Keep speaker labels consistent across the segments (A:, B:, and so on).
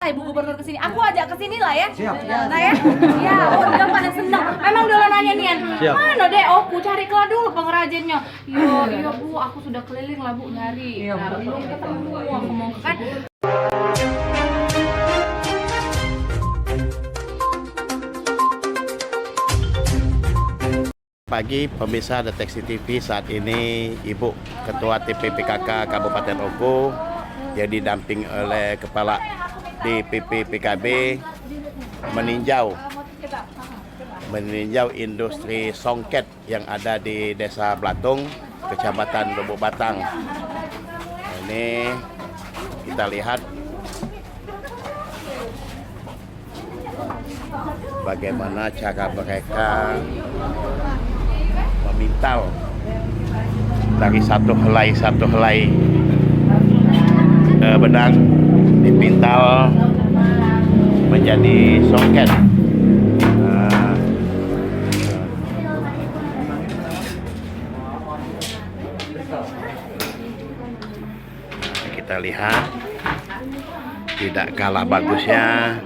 A: Ibu Gubernur kesini, aku ajak kesini lah ya.
B: Siap.
A: Nah ya, ya, oh udah pada senang. Memang dulu nanya nian, mana deh? Oh, ku cari keluar dulu pengrajinnya. Iya Bu, aku sudah keliling lah Bu nyari.
B: Iya,
A: Nah,
B: Bu.
A: belum ketemu. Aku mau kan.
C: Pagi pemirsa Deteksi TV, saat ini Ibu Ketua TPPKK Kabupaten Ogo yang didamping oleh Kepala DPP PKB meninjau industri songket yang ada di Desa Blatung, Kecamatan Lubuk Batang. Ini kita lihat bagaimana cara mereka memintal dari satu helai benang dipintal menjadi songket. Kita lihat tidak kalah bagusnya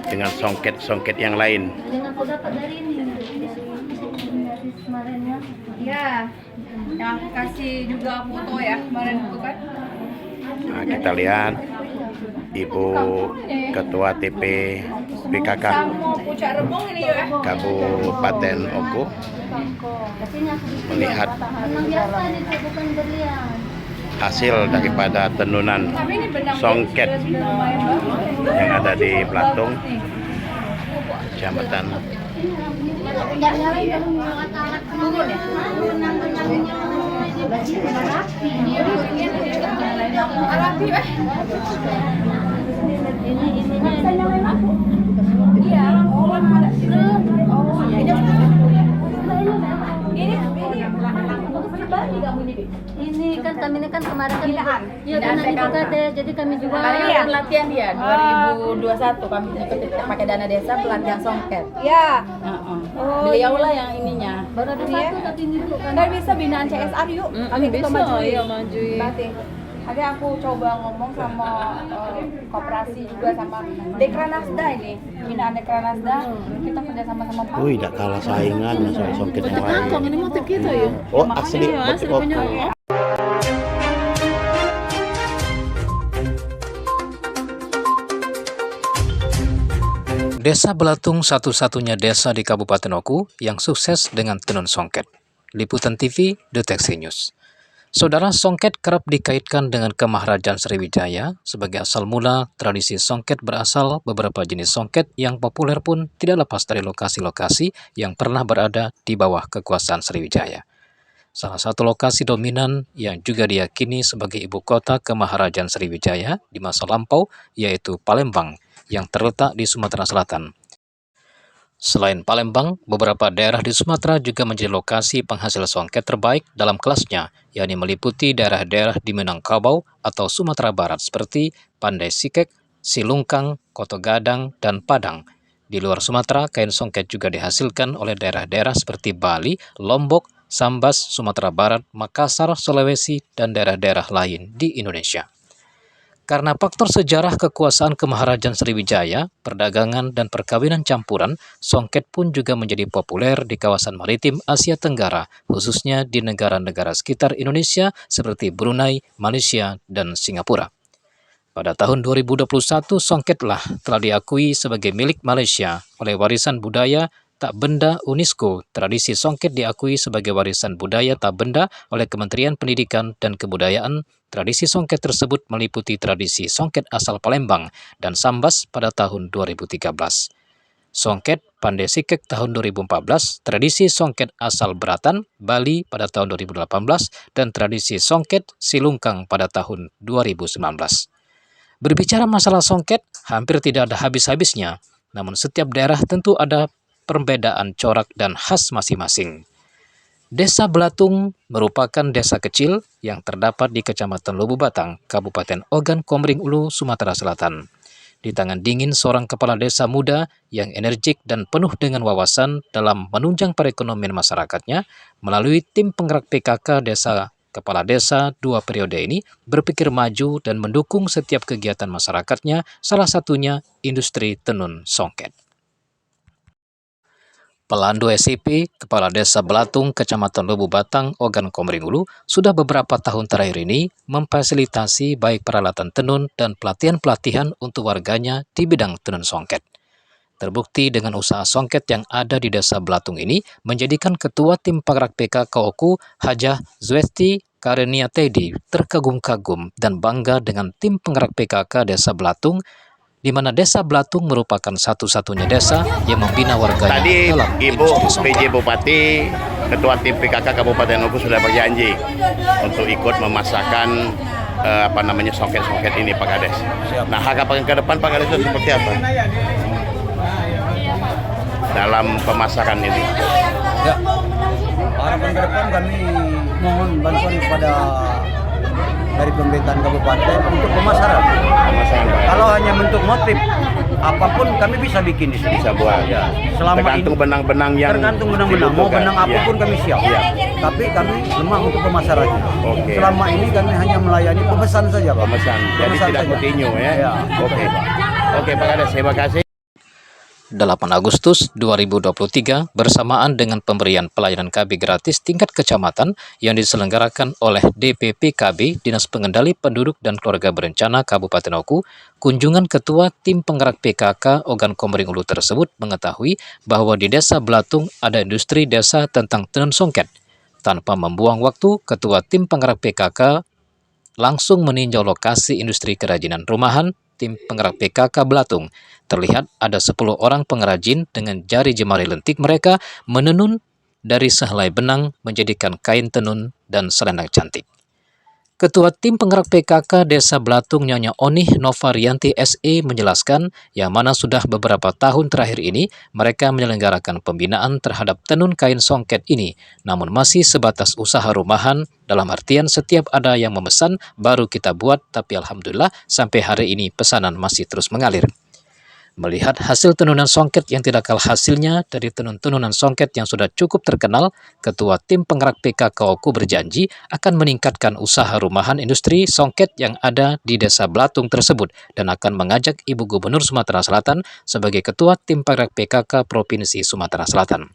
C: dengan songket yang lain.
D: Yang aku dapat dari ini kemarinnya.
A: Ya, yang aku kasih juga foto ya kemarin itu kan.
C: Nah, kita lihat Ibu Ketua TP PKK
A: Sama pucak rebong ini ya.
C: Kabupaten Ogo melihat
D: Memang biasa itu bukan berlian.
C: hasil daripada tenunan
A: Tapi ini benang
C: songket
A: sudah lumayan bagus.
C: yang ada di Blatung, Kecamatan.
D: Enggak nyalain kalau mau alat turun ya. Benang-benangnya rapi.
A: Rapi
D: Ini ininya
A: iya, oh ada sini. Oh, ini berbagi kamu
D: ini kan kami ini kan kemarin kan
A: Binaan.
D: ya dana IPKT, jadi kami juga
A: Kemarin
E: Latihan dia 2021 kami pakai dana desa pelatihan songket.
A: Ya.
E: Oh, beliau lah yang ininya.
D: baru ada satu tapi ini tuh kan
A: Nggak bisa binaan CSR yuk. Kami kita majuin.
E: Iya majuin.
A: Berarti ada aku coba ngomong sama koperasi juga sama Dekranasda ini. Binaan Dekranasda kita kerja sama-sama Pak.
C: Wih, tidak kalah saingan sama songket yang lain.
E: Ini motif kita ya.
C: Oh, asli motif
E: punya.
C: Ogo.
F: Desa Belatung satu-satunya desa di Kabupaten Oku yang sukses dengan tenun songket. Liputan TV, Deteksi News. Saudara, songket kerap dikaitkan dengan kemaharajan Sriwijaya. Sebagai asal mula, tradisi songket berasal beberapa jenis songket yang populer pun tidak lepas dari lokasi-lokasi yang pernah berada di bawah kekuasaan Sriwijaya. Salah satu lokasi dominan yang juga diyakini sebagai ibu kota kemaharajan Sriwijaya di masa lampau yaitu Palembang yang terletak di Sumatera Selatan. Selain Palembang, beberapa daerah di Sumatera juga menjadi lokasi penghasil songket terbaik dalam kelasnya, yakni meliputi daerah-daerah di Minangkabau atau Sumatera Barat seperti Pandai Sikek, Silungkang, Koto Gadang, dan Padang. Di luar Sumatera, kain songket juga dihasilkan oleh daerah-daerah seperti Bali, Lombok, Sambas, Sumatera Barat, Makassar, Sulawesi, dan daerah-daerah lain di Indonesia. Karena faktor sejarah kekuasaan kemaharajan Sriwijaya, perdagangan dan perkawinan campuran, songket pun juga menjadi populer di kawasan maritim Asia Tenggara, khususnya di negara-negara sekitar Indonesia seperti Brunei, Malaysia, dan Singapura. Pada tahun 2021, songketlah telah diakui sebagai milik Malaysia oleh Warisan Budaya Tak Benda UNESCO. Tradisi songket diakui sebagai warisan budaya tak benda oleh Kementerian Pendidikan dan Kebudayaan. Tradisi songket tersebut meliputi tradisi songket asal Palembang dan Sambas pada tahun 2013. Songket Pandai Sikek tahun 2014, tradisi songket asal Beratan, Bali pada tahun 2018, dan tradisi songket Silungkang pada tahun 2019. Berbicara masalah songket, hampir tidak ada habis-habisnya, namun setiap daerah tentu ada perbedaan corak dan khas masing-masing. Desa Belatung merupakan desa kecil yang terdapat di Kecamatan Lubuk Batang, Kabupaten Ogan Komering Ulu, Sumatera Selatan. Di tangan dingin seorang kepala desa muda yang energik dan penuh dengan wawasan dalam menunjang perekonomian masyarakatnya melalui tim penggerak PKK Desa kepala desa 2 periode ini berpikir maju dan mendukung setiap kegiatan masyarakatnya, salah satunya industri tenun songket. Pelandu SIP, Kepala Desa Belatung, Kecamatan Lubu Batang, Ogan Komering Ulu, sudah beberapa tahun terakhir ini memfasilitasi baik peralatan tenun dan pelatihan-pelatihan untuk warganya di bidang tenun songket. Terbukti dengan usaha songket yang ada di Desa Belatung ini menjadikan Ketua Tim Penggerak PKK OKU, Hajah Zwesti Karenia Tedi, terkagum-kagum dan bangga dengan tim penggerak PKK Desa Belatung, di mana Desa Belatung merupakan satu-satunya desa yang membina warganya
C: Tadi
F: dalam
C: Ibu
F: industri songket.
C: PJ Bupati, Ketua Tim PKK Kabupaten Oku sudah berjanji untuk ikut memasarkan songket-songket ini Pak Kades. Nah, harapan ke depan Pak Kades itu seperti apa dalam pemasaran ini?
B: Ya, harapan ke depan kami mohon bantuan kepada dari pemerintahan kabupaten untuk pemasaran. Kalau hanya bentuk motif, apapun kami bisa bikin di sini.
C: Bisa buat.
B: Ya. Selama
C: tergantung
B: ini,
C: benang-benang yang
B: tergantung benang-benang, mau benang apapun kami siap.
C: Ya.
B: Tapi kami lemah untuk pemasarannya.
C: Oke.
B: Selama ini kami hanya melayani pemesan saja, Pak.
C: Pemesan. Jadi
B: Pemesan
C: tidak
B: saja.
C: continue ya.
B: Ya.
C: Oke. Oke Pak Kades, terima kasih.
F: 8 Agustus 2023 bersamaan dengan pemberian pelayanan KB gratis tingkat kecamatan yang diselenggarakan oleh DPPKB Dinas Pengendali Penduduk dan Keluarga Berencana Kabupaten Oku, kunjungan Ketua Tim Penggerak PKK Ogan Komering Ulu tersebut mengetahui bahwa di Desa Belatung ada industri desa tentang tenun songket. Tanpa membuang waktu, Ketua Tim Penggerak PKK langsung meninjau lokasi industri kerajinan rumahan Tim Penggerak PKK Belatung. Terlihat ada 10 orang pengrajin dengan jari jemari lentik mereka menenun dari sehelai benang menjadikan kain tenun dan selendang cantik. Ketua Tim Penggerak PKK Desa Belatung Nyonya Onih Novarianti SE menjelaskan yang mana sudah beberapa tahun terakhir ini mereka menyelenggarakan pembinaan terhadap tenun kain songket ini, namun masih sebatas usaha rumahan, dalam artian setiap ada yang memesan baru kita buat, tapi alhamdulillah sampai hari ini pesanan masih terus mengalir. Melihat hasil tenunan songket yang tidak kalah hasilnya dari tenun-tenunan songket yang sudah cukup terkenal, Ketua Tim Penggerak PKK Oku berjanji akan meningkatkan usaha rumahan industri songket yang ada di Desa Belatung tersebut dan akan mengajak Ibu Gubernur Sumatera Selatan sebagai Ketua Tim Penggerak PKK Provinsi Sumatera Selatan.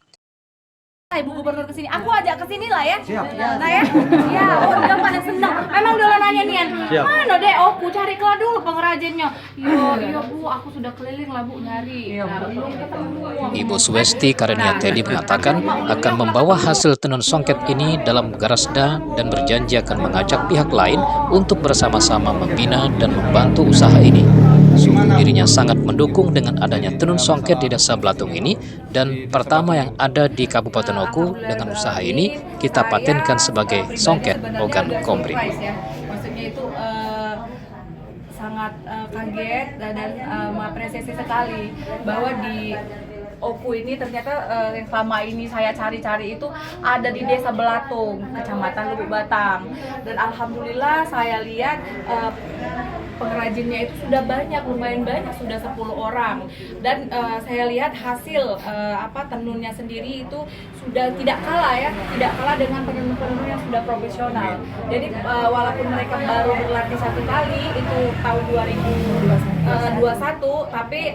A: Ibu Gubernur kesini, aku ajak kesini lah ya.
B: Siap.
A: Nah ya, ya, oh dia pada senang. Memang dulu nanya nian, mana deh? Oh, ku cari keluar dulu pengrajinnya. Iya Bu, aku sudah keliling lah Bu nyari. Nah, belum ketemu.
F: Ibu Swesti Karenia Tedi mengatakan akan membawa hasil tenun songket ini dalam Garasda dan berjanji akan mengajak pihak lain untuk bersama-sama membina dan membantu usaha ini. Sungguh dirinya sangat mendukung dengan adanya tenun songket di Desa Belatung ini, dan pertama yang ada di Kabupaten Oku. Dengan usaha ini kita patenkan sebagai songket Ogan Komering.
A: Maksudnya itu sangat kaget dan mengapresiasi sekali bahwa di Oku ini ternyata yang selama ini saya cari-cari itu ada di Desa Belatung, Kecamatan Lubu Batang, dan alhamdulillah saya lihat pengrajinnya itu sudah banyak, lumayan banyak, sudah 10 orang, dan saya lihat hasil tenunnya sendiri itu sudah tidak kalah dengan penenun-penenun yang sudah profesional. Jadi walaupun mereka baru berlatih 1 kali itu tahun 2021, tapi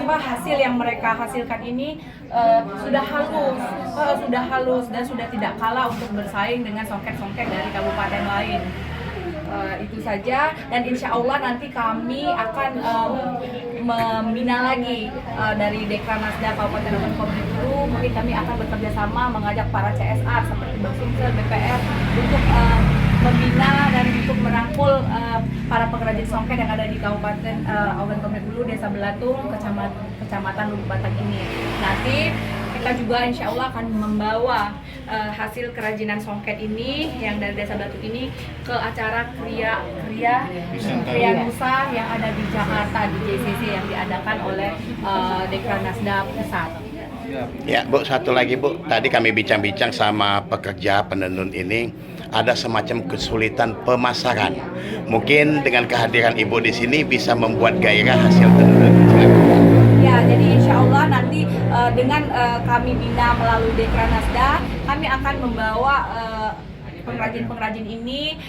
A: hasil yang mereka hasilkan ini sudah halus dan sudah tidak kalah untuk bersaing dengan songket-songket dari kabupaten lain. Itu saja, dan insya Allah nanti kami akan membina lagi dari Dekranasda Kabupaten Ogan Komering Ulu. Mungkin kami akan bekerja sama mengajak para CSR seperti Bang Sumsel, BPR untuk membina dan untuk merangkul para pengrajin songket yang ada di Kabupaten Ogan Komering Ulu, Desa Belatung, Kecamatan Lubu Batang ini. Nanti kita juga insya Allah akan membawa hasil kerajinan songket ini yang dari Desa Belatung ini ke acara Kriya Nusa yang ada di Jakarta, di JCC yang diadakan oleh Dekranasda Pusat.
C: Ya Bu, satu lagi Bu, tadi kami bincang-bincang sama pekerja penenun ini, ada semacam kesulitan pemasaran. Mungkin dengan kehadiran Ibu di sini bisa membuat gairah hasil tenun.
A: Ya, jadi insya Allah nanti dengan kami bina melalui Dekranasda, kami akan membawa pengrajin-pengrajin ini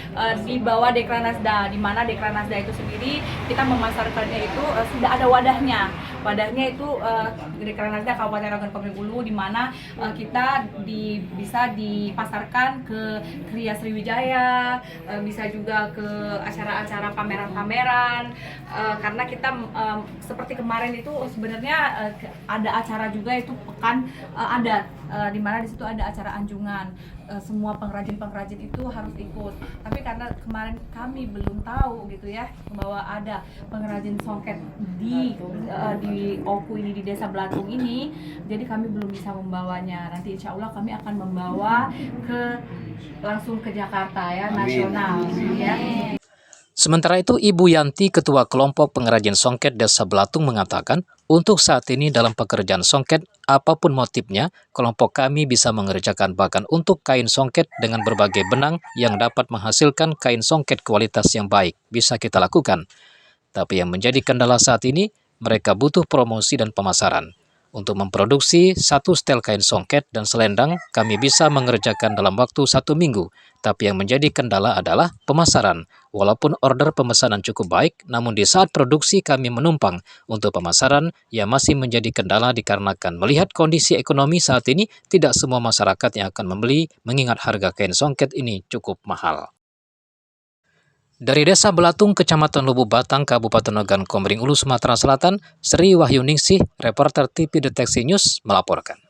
A: di bawah Dekranasda, di mana Dekranasda itu sendiri kita memasarkannya itu sudah ada wadahnya. Wadahnya itu Dekranasda Kabupaten Ragunan Komering Ulu, di mana kita bisa dipasarkan ke Kria Sriwijaya, bisa juga ke acara-acara pameran-pameran, karena kita seperti kemarin itu sebenarnya ada acara juga itu pekan adat, di mana di situ ada acara anjungan. Semua pengrajin-pengrajin itu harus ikut, tapi karena kemarin kami belum tahu gitu ya bahwa ada pengrajin songket di Oku ini, di Desa Belatung ini, jadi kami belum bisa membawanya. Nanti insya Allah kami akan membawa langsung ke Jakarta ya, nasional ya.
F: Sementara itu, Ibu Yanti, Ketua Kelompok Pengrajin Songket Desa Belatung mengatakan, untuk saat ini dalam pekerjaan songket, apapun motifnya, kelompok kami bisa mengerjakan bahkan untuk kain songket dengan berbagai benang yang dapat menghasilkan kain songket kualitas yang baik, bisa kita lakukan. Tapi yang menjadi kendala saat ini, mereka butuh promosi dan pemasaran. Untuk memproduksi satu setel kain songket dan selendang, kami bisa mengerjakan dalam waktu 1 minggu. Tapi yang menjadi kendala adalah pemasaran. Walaupun order pemesanan cukup baik, namun di saat produksi kami menumpang. Untuk pemasaran, ya masih menjadi kendala dikarenakan melihat kondisi ekonomi saat ini, tidak semua masyarakat yang akan membeli, mengingat harga kain songket ini cukup mahal. Dari Desa Belatung, Kecamatan Lubuk Batang, Kabupaten Ragunan Komering Ulu, Sumatera Selatan, Sri Wahyuningsih, reporter TV Deteksi News melaporkan.